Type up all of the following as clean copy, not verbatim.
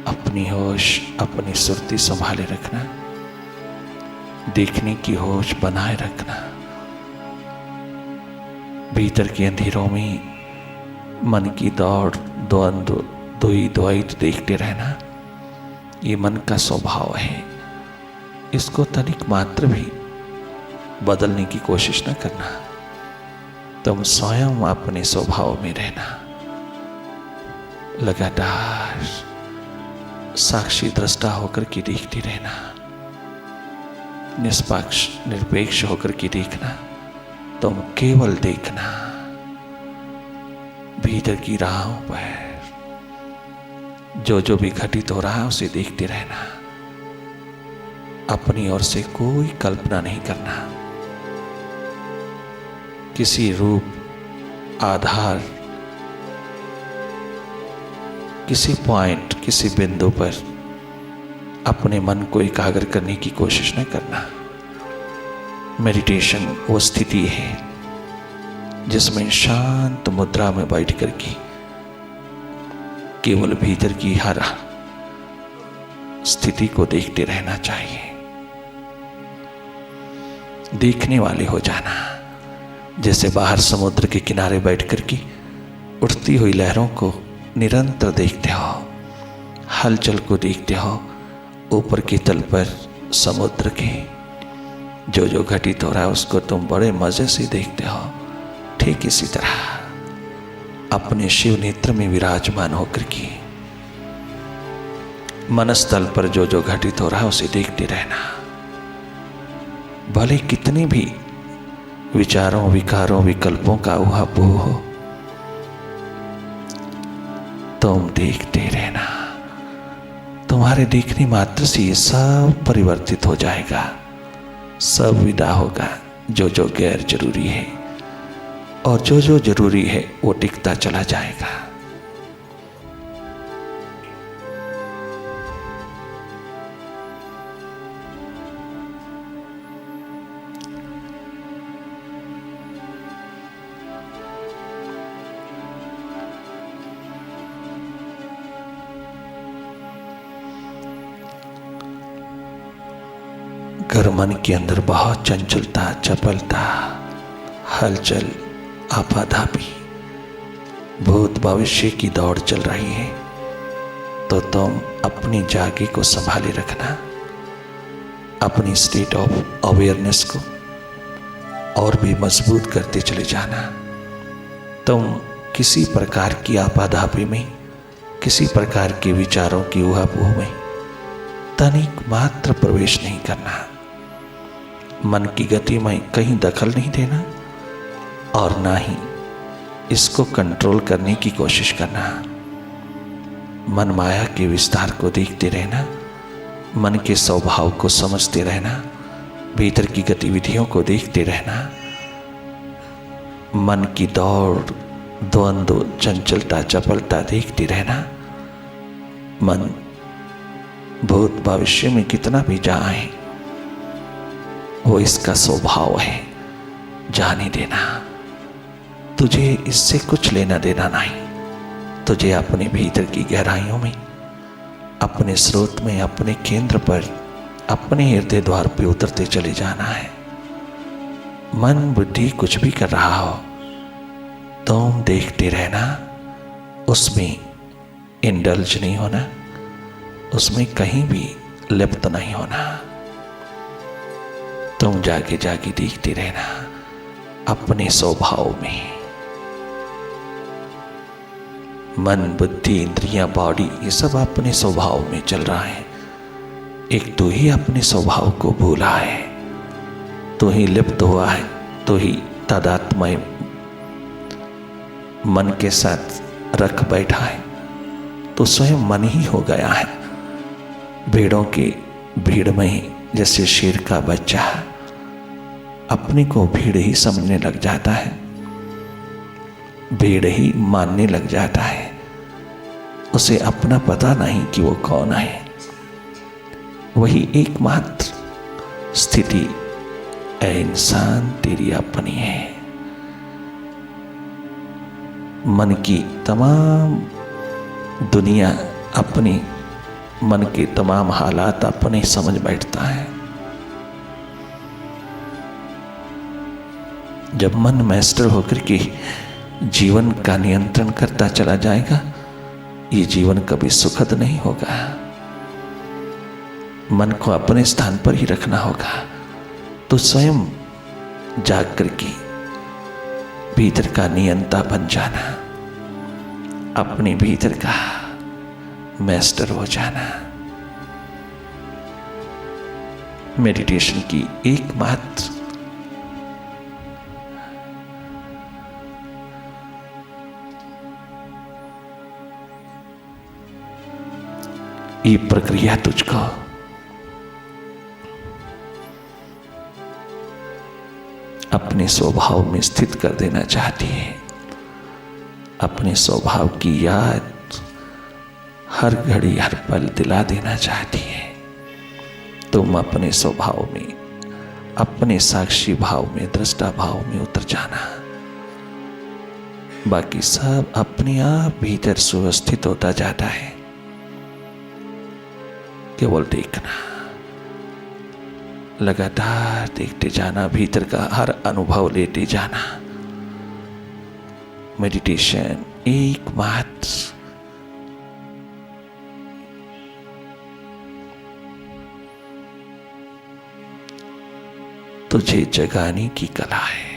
अपनी होश, अपनी सुरती संभाले रखना, देखने की होश बनाए रखना। भीतर के अंधेरों में मन की दौड़, द्वंद्व, द्वैत देखते रहना, ये मन का स्वभाव है। इसको तनिक मात्र भी बदलने की कोशिश न करना। तुम स्वयं अपने स्वभाव में रहना, लगातार साक्षी दृष्टा होकर के देखते रहना, निष्पक्ष निरपेक्ष होकर के देखना। तुम केवल देखना, भीतर की राहों पर जो जो भी घटित हो रहा है उसे देखते रहना। अपनी ओर से कोई कल्पना नहीं करना। किसी रूप, आधार, किसी पॉइंट, किसी बिंदु पर अपने मन को एकाग्र करने की कोशिश न करना। मेडिटेशन वो स्थिति है जिसमें शांत मुद्रा में बैठ करके केवल भीतर की हर स्थिति को देखते रहना चाहिए। देखने वाले हो जाना। जैसे बाहर समुद्र के किनारे बैठ करके उठती हुई लहरों को निरंतर देखते हो, हलचल को देखते हो, ऊपर के तल पर समुद्र के जो जो घटित हो रहा है उसको तुम बड़े मजे से देखते हो। ठीक इसी तरह अपने शिव नेत्र में विराजमान होकर के मनस्थल पर जो जो घटित हो रहा है उसे देखते रहना। भले कितने भी विचारों, विकारों, विकल्पों का ऊहापोह हो, तुम देखते रहना। तुम्हारे देखने मात्र से ये सब परिवर्तित हो जाएगा, सब विदा होगा। जो जो गैर जरूरी है और जो जो जरूरी है वो टिकता चला जाएगा। अगर मन के अंदर बहुत चंचलता, चपलता, हलचल, आपाधापी, भूत भविष्य की दौड़ चल रही है, तो तुम अपनी जागे को संभाले रखना। अपनी स्टेट ऑफ अवेयरनेस को और भी मजबूत करते चले जाना। तुम किसी प्रकार की आपाधापी में, किसी प्रकार के विचारों की ऊहापोह में तनिक मात्र प्रवेश नहीं करना। मन की गति में कहीं दखल नहीं देना और ना ही इसको कंट्रोल करने की कोशिश करना। मन माया के विस्तार को देखते रहना, मन के स्वभाव को समझते रहना, भीतर की गतिविधियों को देखते रहना। मन की दौड़, द्वंद्व, चंचलता, चपलता देखते रहना। मन भूत भविष्य में कितना भी जाए, वो इसका स्वभाव है, जाने देना। तुझे इससे कुछ लेना देना नहीं। तुझे अपने भीतर की गहराइयों में, अपने स्रोत में, अपने केंद्र पर, अपने हृदय द्वार पे उतरते चले जाना है। मन बुद्धि कुछ भी कर रहा हो, तुम देखते रहना, उसमें इंडल्ज नहीं होना, उसमें कहीं भी लिप्त नहीं होना। तुम जागे जागे देखते रहना अपने स्वभाव में। मन, बुद्धि, इंद्रियां, बॉडी, ये सब अपने स्वभाव में चल रहा है। एक तू ही अपने स्वभाव को भूला है, तू ही लिप्त हुआ है, तू ही तादात्म्य मन के साथ रख बैठा है, तो स्वयं मन ही हो गया है। भेड़ों की भीड़ में जैसे शेर का बच्चा अपने को भीड़ ही समझने लग जाता है, भीड़ ही मानने लग जाता है, उसे अपना पता नहीं कि वो कौन है। वही एकमात्र स्थिति ऐ इंसान तेरी अपनी है। मन की तमाम दुनिया अपनी मन के तमाम हालात अपने समझ बैठता है। जब मन मास्टर होकर के जीवन का नियंत्रण करता चला जाएगा, ये जीवन कभी सुखद नहीं होगा। मन को अपने स्थान पर ही रखना होगा, तो स्वयं जाग करके भीतर का नियंता बन जाना, अपने भीतर का मास्टर हो जाना। मेडिटेशन की एकमात्र ये प्रक्रिया तुझको अपने स्वभाव में स्थित कर देना चाहती है। अपने स्वभाव की याद हर घड़ी हर पल दिला देना चाहती है। तुम अपने स्वभाव में, अपने साक्षी भाव में, दृष्टा भाव में उतर जाना। बाकी सब अपने आप भीतर सुव्यवस्थित होता जाता है। केवल देखना, लगातार देखते जाना, भीतर का हर अनुभव लेते जाना। मेडिटेशन एकमात्र तुझे जगाने की कला है।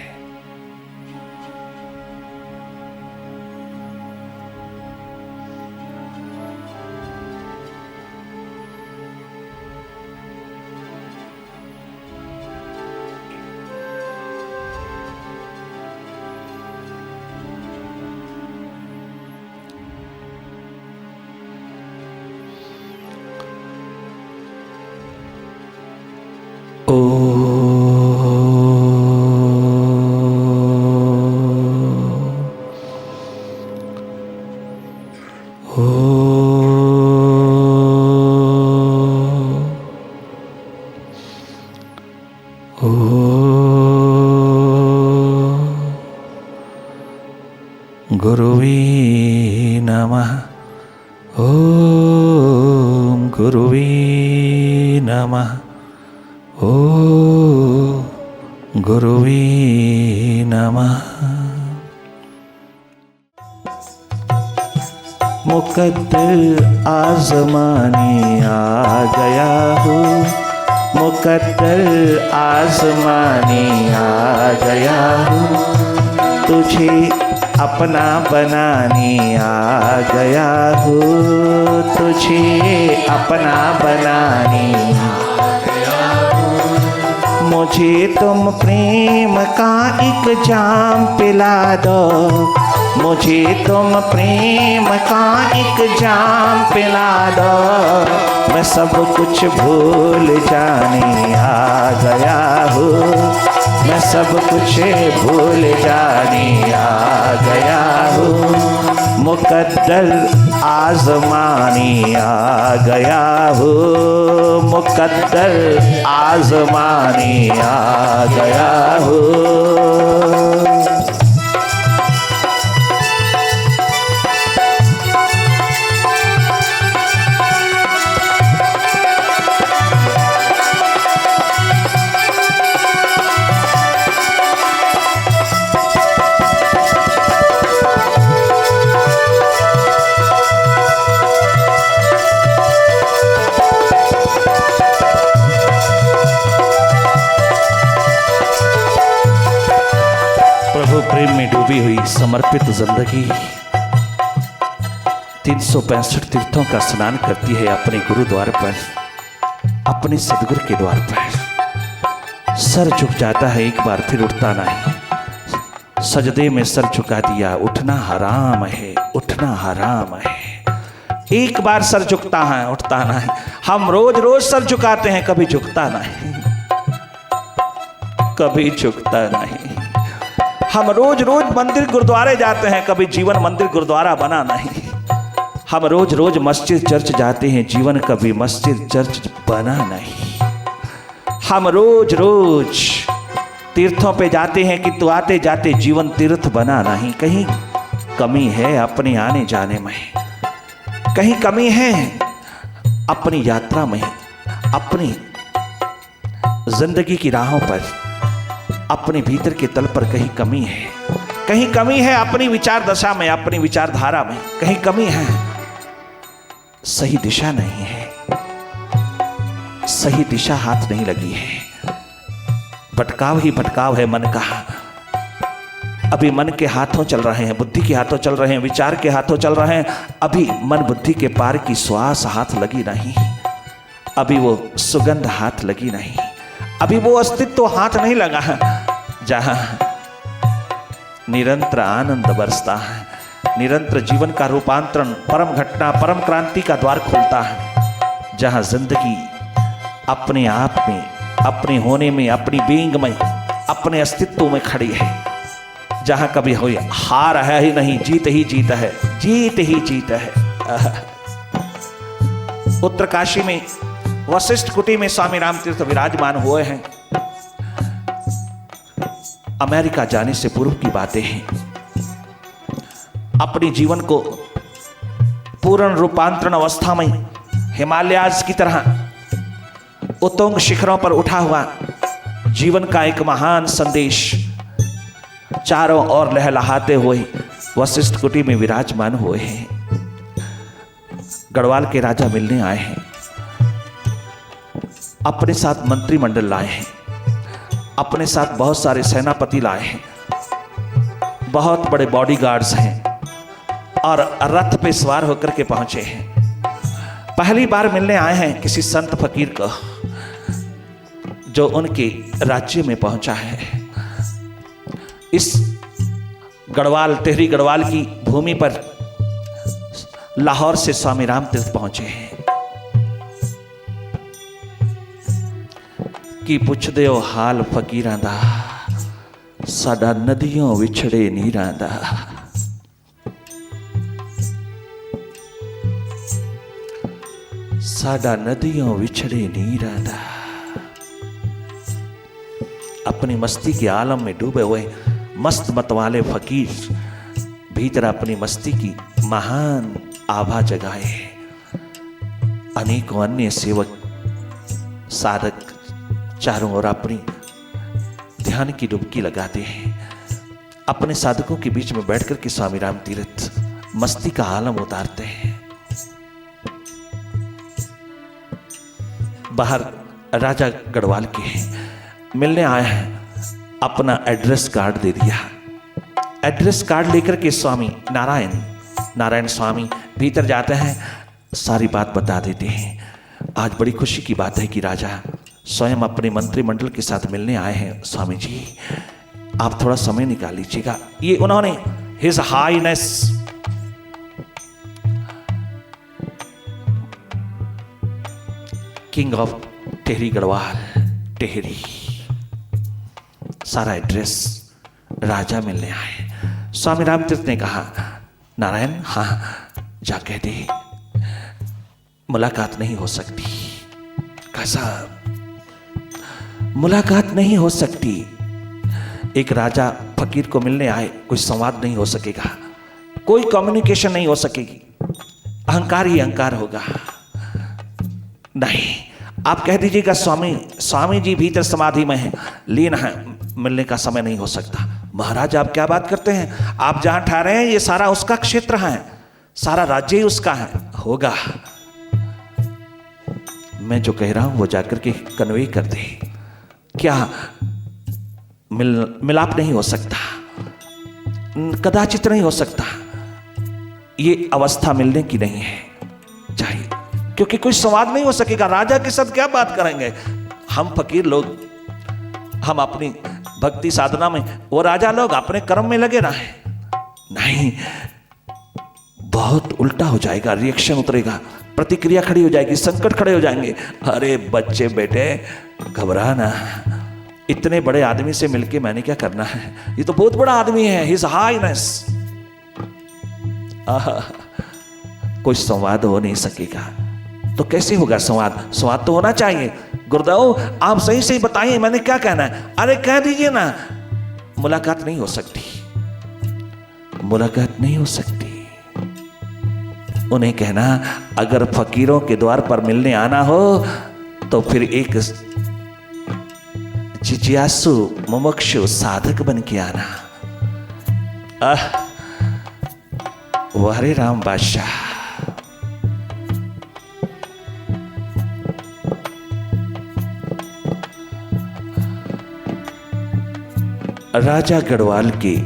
गुरुवे नमः। ओम गुरुवे नमः। ओम गुरुवे नमः। मुकद्दर आज़माने आ गया हूँ, मुकद्दर आज़माने आ गया हूँ, तुझे अपना बनाने आ गया हूँ, तुझे अपना बनाने आ गया हूँ। मुझे तुम प्रेम का एक जाम पिला दो, मुझे तुम प्रेम का एक जाम पिला दो, मैं सब कुछ भूल जाने आ गया हूँ, मैं सब कुछ भूल जाने आ गया हूँ। मुकद्दर आज़माने आ गया हूँ, मुकद्दर आज़माने आ गया हूँ। प्रेम में डूबी हुई समर्पित जिंदगी 365 तीर्थों का स्नान करती है अपने गुरुद्वार पर, अपने सदगुरु के द्वार पर। सर झुक जाता है, एक बार फिर उठता नहीं। सजदे में सर झुका दिया, उठना हराम है, उठना हराम है। एक बार सर झुकता है, उठता नहीं। हम रोज रोज सर झुकाते हैं, कभी झुकता नहीं, कभी झुकता नहीं। हम रोज रोज मंदिर गुरुद्वारे जाते हैं, कभी जीवन मंदिर गुरुद्वारा बना नहीं। हम रोज रोज मस्जिद चर्च जाते हैं, जीवन कभी मस्जिद चर्च बना नहीं। हम रोज रोज तीर्थों पे जाते हैं, किंतु आते जाते जीवन तीर्थ बना नहीं। कहीं कमी है अपने आने जाने में, कहीं कमी है अपनी यात्रा में, अपनी जिंदगी की राहों पर, अपने भीतर के तल पर कहीं कमी है, कहीं कमी है अपनी विचार दशा में, अपनी विचारधारा में कहीं कमी है, सही दिशा नहीं है, सही दिशा हाथ नहीं लगी है, भटकाव ही भटकाव है मन का। अभी मन के हाथों चल रहे हैं, बुद्धि के हाथों चल रहे हैं, विचार के हाथों चल रहे हैं, अभी मन बुद्धि के पार की श्वास हाथ लगी नहीं, अभी वो सुगंध हाथ लगी नहीं, अभी वो अस्तित्व हाथ नहीं लगा है जहां निरंतर आनंद बरसता है, निरंतर जीवन का रूपांतरण, परम घटना, परम क्रांति का द्वार खोलता है, जहां जिंदगी अपने आप में, अपने होने में, अपनी बीइंग में, अपने अस्तित्व में खड़ी है, जहां कभी हुई हार है ही नहीं, जीत ही जीत है, जीत ही जीत है। उत्तरकाशी में वशिष्ठ कुटी में स्वामी रामतीर्थ विराजमान हुए हैं। अमेरिका जाने से पूर्व की बातें हैं। अपने जीवन को पूर्ण रूपांतरण अवस्था में हिमालयाज की तरह उत्तुंग शिखरों पर उठा हुआ जीवन का एक महान संदेश चारों ओर लहलहाते हुए वशिष्ठ कुटी में विराजमान हुए हैं। गढ़वाल के राजा मिलने आए हैं, अपने साथ मंत्रिमंडल लाए हैं, अपने साथ बहुत सारे सेनापति लाए हैं, बहुत बड़े बॉडीगार्ड्स हैं और रथ पे सवार होकर के पहुंचे हैं। पहली बार मिलने आए हैं किसी संत फकीर को जो उनके राज्य में पहुंचा है। इस गढ़वाल, टिहरी गढ़वाल की भूमि पर लाहौर से स्वामी रामतीर्थ पहुंचे हैं कि पुछदे हो हाल फकीरां दा, साडा नदियों विछड़े नीरां दा। साडा नदियों विछड़े नीरां दा। अपनी मस्ती के आलम में डूबे हुए मस्त मत वाले फकीर भीतर अपनी मस्ती की महान आभा जगाए। अनेकों अन्य सेवक साधक चारों ओर अपनी ध्यान की डुबकी लगाते हैं। अपने साधकों के बीच में बैठकर के स्वामी रामतीर्थ मस्ती का आलम उतारते हैं। बाहर राजा गढ़वाल के हैं, मिलने आए हैं, अपना एड्रेस कार्ड दे दिया। एड्रेस कार्ड लेकर के स्वामी नारायण स्वामी भीतर जाते हैं, सारी बात बता देते हैं। आज बड़ी खुशी की बात है कि राजा स्वयं अपने मंत्रिमंडल के साथ मिलने आए हैं। स्वामी जी, आप थोड़ा समय निकाल लीजिएगा। ये उन्होंने his Highness king of Tehri Garhwal, Tehri, सारा एड्रेस राजा मिलने आए। स्वामी रामतीर्थ ने कहा, नारायण, हाँ जा कह दे मुलाकात नहीं हो सकती। कैसा मुलाकात नहीं हो सकती? एक राजा फकीर को मिलने आए, कोई संवाद नहीं हो सकेगा, कोई कम्युनिकेशन नहीं हो सकेगी, अहंकार ही अहंकार होगा। नहीं, आप कह दीजिएगा स्वामी जी भीतर समाधि में है, लीन है, मिलने का समय नहीं हो सकता। महाराज, आप क्या बात करते हैं? आप जहां ठहरे हैं ये सारा उसका क्षेत्र है, सारा राज्य ही उसका है। होगा, मैं जो कह रहा हूं वो जाकर के कन्वे कर दे। क्या मिलाप नहीं हो सकता? कदाचित नहीं हो सकता। ये अवस्था मिलने की नहीं है, चाहिए, क्योंकि कोई संवाद नहीं हो सकेगा। राजा के साथ क्या बात करेंगे? हम फकीर लोग, हम अपनी भक्ति साधना में, वो राजा लोग अपने कर्म में लगे रहे। नहीं, बहुत उल्टा हो जाएगा, रिएक्शन उतरेगा, प्रतिक्रिया खड़ी हो जाएगी, संकट खड़े हो जाएंगे। अरे बच्चे बेटे, घबराना, इतने बड़े आदमी से मिलके मैंने क्या करना है? ये तो बहुत बड़ा आदमी है, हिज हाईनेस। कोई संवाद हो नहीं सकेगा। तो कैसे होगा संवाद? संवाद तो होना चाहिए। गुरुदेव, आप सही सही बताइए, मैंने क्या कहना है? अरे कह दीजिए ना। मुलाकात नहीं हो सकती, मुलाकात नहीं हो सकती। उन्हें कहना, अगर फकीरों के द्वार पर मिलने आना हो तो फिर एक जिज्ञासु मुमुक्षु साधक बन के आना। वारे राम बादशाह। राजा गढ़वाल की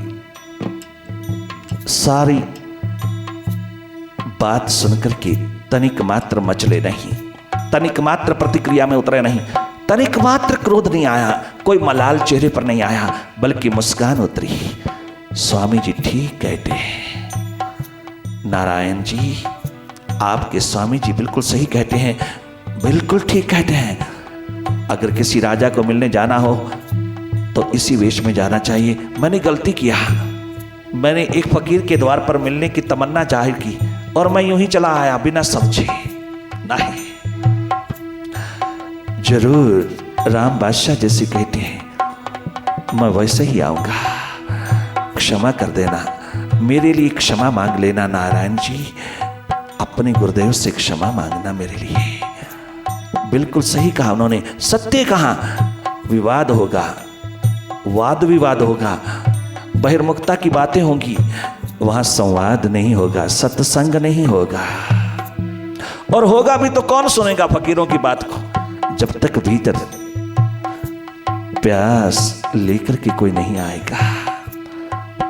सारी बात सुनकर के तनिक मात्र मचले नहीं, तनिक मात्र प्रतिक्रिया में उतरे नहीं, तनिक मात्र क्रोध नहीं आया, कोई मलाल चेहरे पर नहीं आया, बल्कि मुस्कान उतरी। स्वामी जी ठीक कहते हैं, नारायण जी आपके स्वामी जी बिल्कुल सही कहते हैं, बिल्कुल ठीक कहते हैं। अगर किसी राजा को मिलने जाना हो तो इसी वेश में जाना चाहिए। मैंने गलती किया, मैंने एक फकीर के द्वार पर मिलने की तमन्ना जाहिर की और मैं यूं ही चला आया बिना समझे। नहीं, जरूर राम बादशाह जैसे कहते हैं मैं वैसे ही आऊंगा। क्षमा कर देना, मेरे लिए क्षमा मांग लेना नारायण जी, अपने गुरुदेव से क्षमा मांगना मेरे लिए। बिल्कुल सही कहा उन्होंने, सत्य कहा। विवाद होगा, वाद विवाद होगा, बहिर्मुखता की बातें होंगी, वहां संवाद नहीं होगा, सत्संग नहीं होगा। और होगा भी तो कौन सुनेगा फकीरों की बात को, जब तक भीतर प्यास लेकर के कोई नहीं आएगा।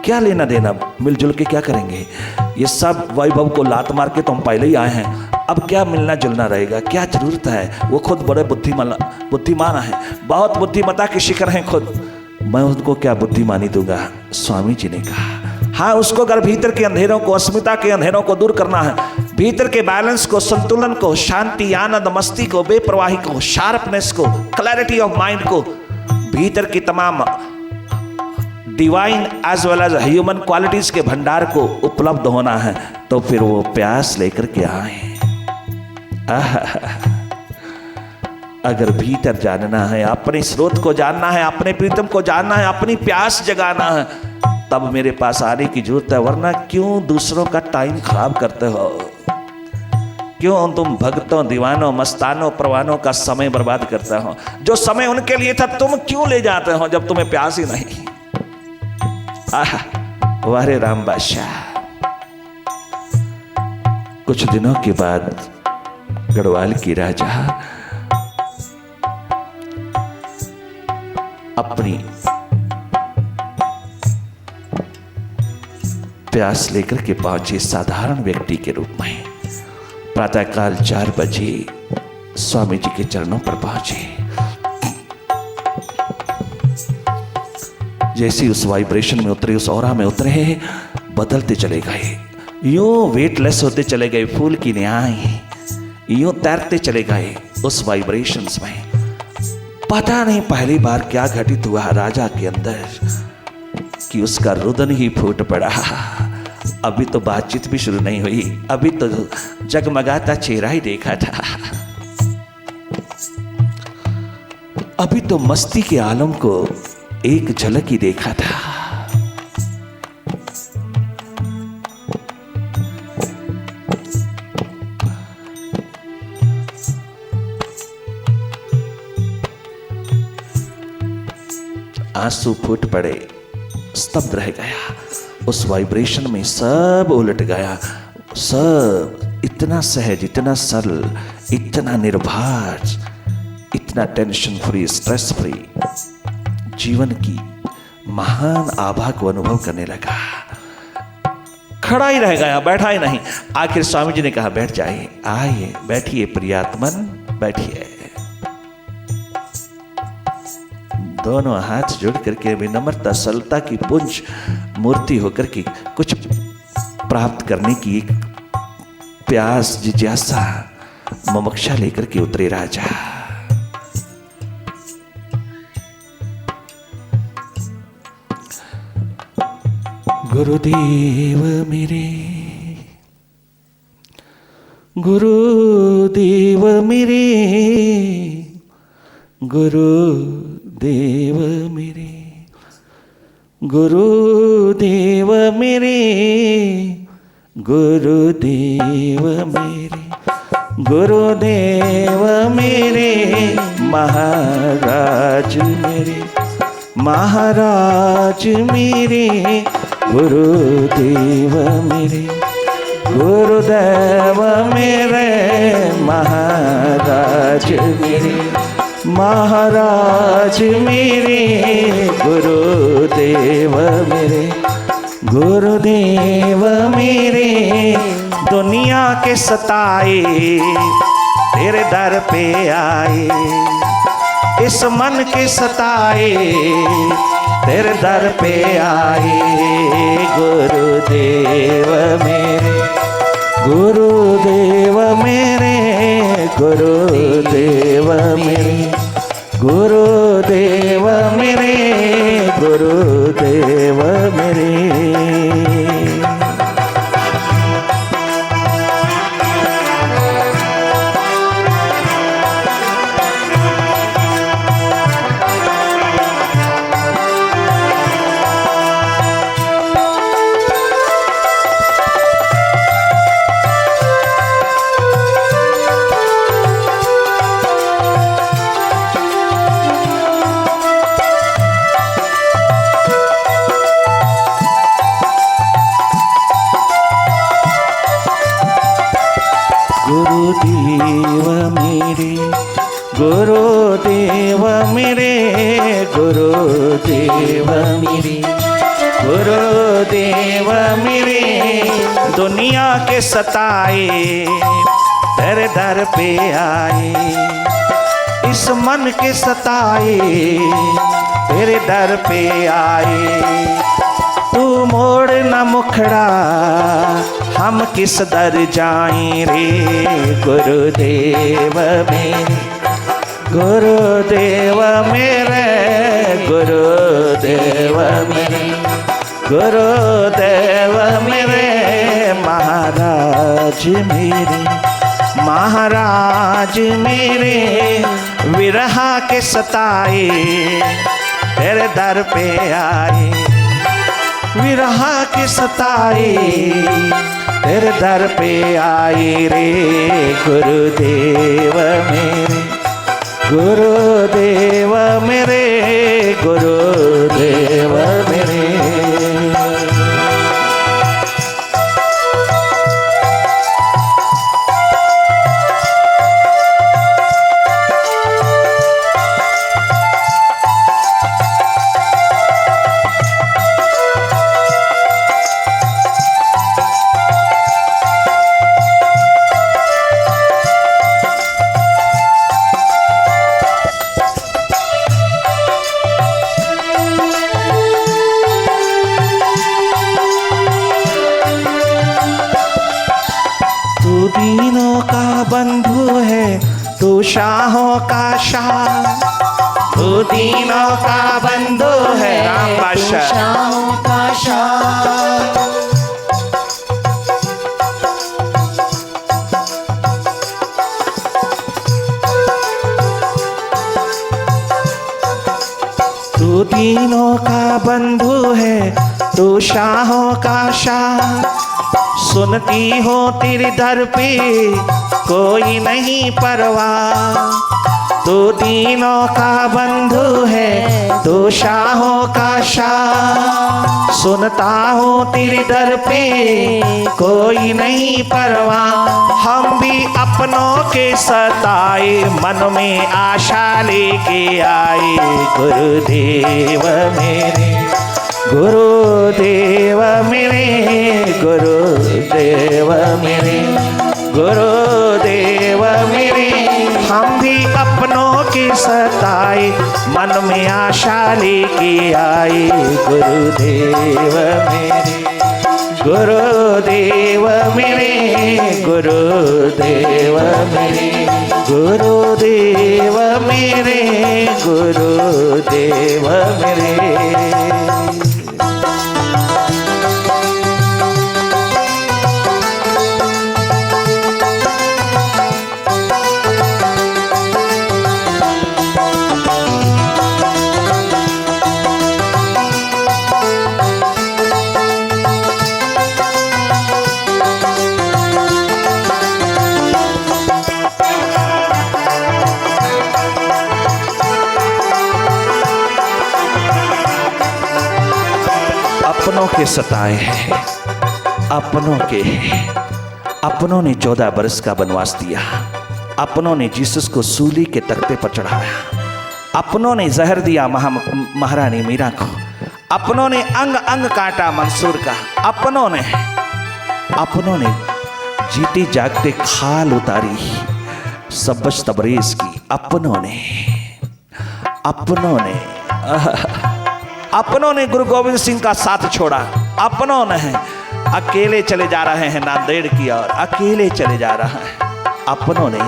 क्या लेना देना, मिलजुल के क्या करेंगे? ये सब वैभव को लात मार के तो हम पहले ही आए हैं, अब क्या मिलना जुलना रहेगा, क्या जरूरत है? वो खुद बड़े बुद्धिमान है, बहुत बुद्धिमता के शिखर हैं खुद, मैं उनको क्या बुद्धिमानी दूंगा? स्वामी जी ने कहा हाँ, उसको अगर भीतर के अंधेरों को, अस्मिता के अंधेरों को दूर करना है, भीतर के बैलेंस को, संतुलन को, शांति, आनंद, मस्ती को, बेपरवाही को, शार्पनेस को, क्लैरिटी ऑफ माइंड को, भीतर की तमाम divine as well as human qualities के भंडार को उपलब्ध होना है, तो फिर वो प्यास लेकर के आए। अगर भीतर जानना है, अपने स्रोत को जानना है, अपने प्रीतम को जानना है, अपनी प्यास जगाना है, तब मेरे पास आने की जरूरत है। वरना क्यों दूसरों का टाइम खराब करते हो? क्यों तुम भक्तों, दीवानों, मस्तानों, परवानों का समय बर्बाद करते हो? जो समय उनके लिए था तुम क्यों ले जाते हो जब तुम्हें प्यास ही नहीं? वारे राम बादशाह। कुछ दिनों के बाद गढ़वाल की राजा अपनी प्यास लेकर के पहुंचे साधारण व्यक्ति के रूप में। प्रातःकाल 4 बजे स्वामी जी के चरणों पर पहुंचे। जैसे उस वाइब्रेशन में उतरे, उस ऑरा में उतरे, बदलते चले गए, यूं वेटलेस होते चले गए, फूल की न्याय यूं तैरते चले गए उस वाइब्रेशंस में। पता नहीं पहली बार क्या घटित हुआ राजा के अंदर कि उसका रुदन ही फूट पड़ा। अभी तो बातचीत भी शुरू नहीं हुई, अभी तो जगमगाता चेहरा ही देखा था, अभी तो मस्ती के आलम को एक झलक ही देखा था। आंसू फूट पड़े, स्तब्ध रह गया। उस वाइब्रेशन में सब उलट गया, सब इतना सहज, इतना सरल, इतना निर्भर, इतना टेंशन फ्री, स्ट्रेस फ्री जीवन की महान आभा को अनुभव करने लगा। खड़ा ही रह गया, बैठा ही नहीं। आखिर स्वामी जी ने कहा बैठ जाइए, आइए बैठिए प्रियात्मन, बैठिए। दोनों हाथ जोड़ करके विनम्रता, सरलता की पुंज मूर्ति होकर के कुछ प्राप्त करने की एक प्यास, जिज्ञासा, मुमुक्षा लेकर के उतरे राजा। गुरुदेव मेरे, गुरुदेव मेरे, गुरुदेव मेरे, गुरुदेव मेरे, गुरुदेव मेरे, गुरुदेव मेरे, महाराज मेरे, महाराज मेरे, गुरुदेव मेरे, गुरुदेव मेरे, महाराज मेरे, महाराज मेरे, गुरुदेव मेरे, गुरुदेव मेरे। दुनिया के सताए तेरे दर पे आए, इस मन के सताए तेरे दर पे आए। गुरुदेव मेरे, गुरुदेव मेरे, गुरुदेव मेरे, गुरुदेव मेरे, गुरुदेव मेरे। गुरुदेव मेरे, गुरुदेव मेरे, गुरुदेव मेरे, गुरुदेव मेरे। दुनिया के सताए तेरे दर पे आए, इस मन के सताए तेरे दर पे आए। तू मोड़ न मुखड़ा हम किस दर जाएं रे। गुरुदेव मेरे, गुरुदेव मेरे, गुरुदेव मेरे, गुरुदेव मेरे, महाराज मेरे, महाराज मेरे। विरहा के सताए तेरे दर पे आए, विरहा के सताए तेरे दर पे आए रे। गुरुदेव मेरे, गुरुदेव मेरे, गुरुदेव मेरे। दीनों का बंधु है तू शाहों का शाह, तू दीनों का बंधु है राम बादशाह, शाहों का शाह। तू दीनों का बंधु है तू शाहों का शाह। सुनती हो तेरे दर पे कोई नहीं परवाह। तू दीनों का बंधु है तू शाहों का शाह। सुनता हूँ तेरे दर पे कोई नहीं परवाह। हम भी अपनों के सताए मन में आशा लेके आए। गुरुदेव मेरे, गुरुदेव मेरे, गुरुदेव मेरे, गुरुदेव मेरे। हम भी अपनों के सताए मन में आशा लेके आए। गुरुदेव मेरे, गुरुदेव मेरे, गुरुदेव मेरे, गुरुदेव मेरे, गुरुदेव मेरे। सताए हैं, अपनों के। अपनों ने 14 बरस का वनवास दिया, अपनों ने जीसस को सूली के तख्ते पर चढ़ाया, अपनों ने जहर दिया महारानी मीरा को, अपनों ने अंग अंग काटा मंसूर का, अपनों ने जीते जागते खाल उतारी सबश तबरेज की, अपनों ने गुरु गोविंद सिंह का साथ छोड़ा, अपनों ने अकेले चले जा रहे हैं नांदेड़ की ओर, अकेले चले जा रहे हैं। अपनों ने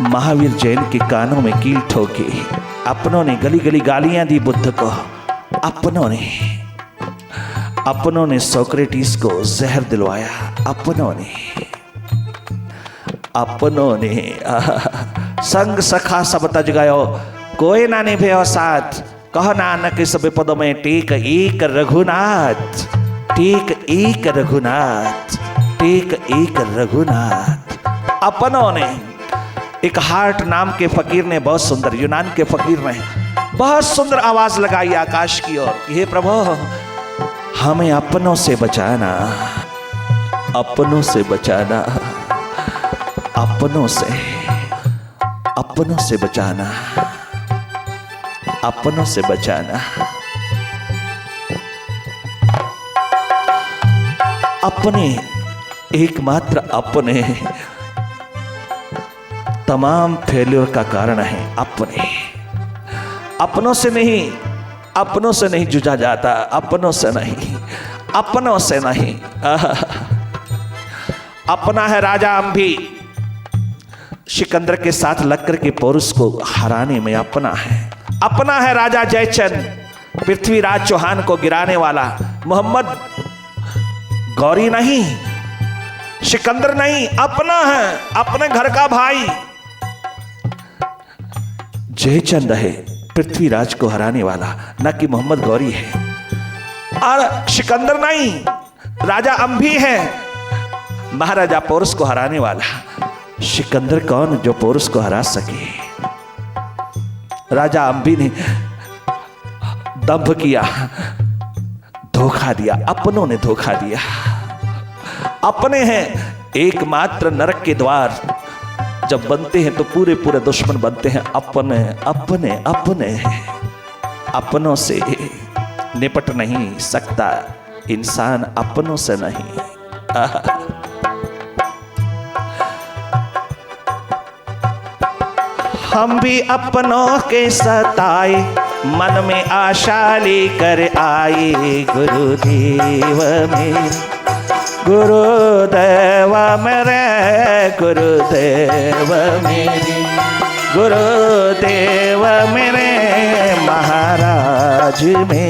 महावीर जैन के कानों में कील ठोकी, अपनों ने गली गली गालियां दी बुद्ध को, अपनों ने सोक्रेटिस को जहर दिलवाया, अपनों ने संग सखा सब तज गयो, कोई ना निभे साथ, कह नानक सब पदों में टेक एक रघुनाथ, टेक एक रघुनाथ, टेक एक रघुनाथ। अपनों ने एक हार्ट नाम के फकीर ने बहुत सुंदर, यूनान के फकीर ने बहुत सुंदर आवाज लगाई आकाश की ओर, हे प्रभु हमें अपनों से बचाना, अपनों से बचाना, अपनों से बचाना, अपनों से बचाना। अपने एकमात्र अपने तमाम फेल्योर का कारण है अपने। अपनों से नहीं जुझा जाता, अपनों से नहीं। अपना है राजा अंभी, सिकंदर के साथ लगकर के पोरुस को हराने में अपना है राजा जयचंद, पृथ्वीराज चौहान को गिराने वाला। मोहम्मद गौरी नहीं, सिकंदर नहीं, अपना है, अपने घर का भाई जयचंद है, पृथ्वीराज को हराने वाला, न कि मोहम्मद गौरी है। और सिकंदर नहीं, राजा अंभी है, महाराजा पोरुस को हराने वाला। सिकंदर कौन जो पोरुस को हरा सके? राजा अंभी ने दंभ किया, धोखा दिया, अपनों ने धोखा दिया। अपने हैं एकमात्र नरक के द्वार, जब बनते हैं तो पूरे पूरे दुश्मन बनते हैं। अपने अपनों से निपट नहीं सकता इंसान, अपनों से नहीं। हम भी अपनों के सताए, मन में आशा लेकर आए, गुरुदेव मेरे, गुरुदेव मेरे, गुरुदेव मेरे, गुरुदेव मेरे, महाराज मेरे।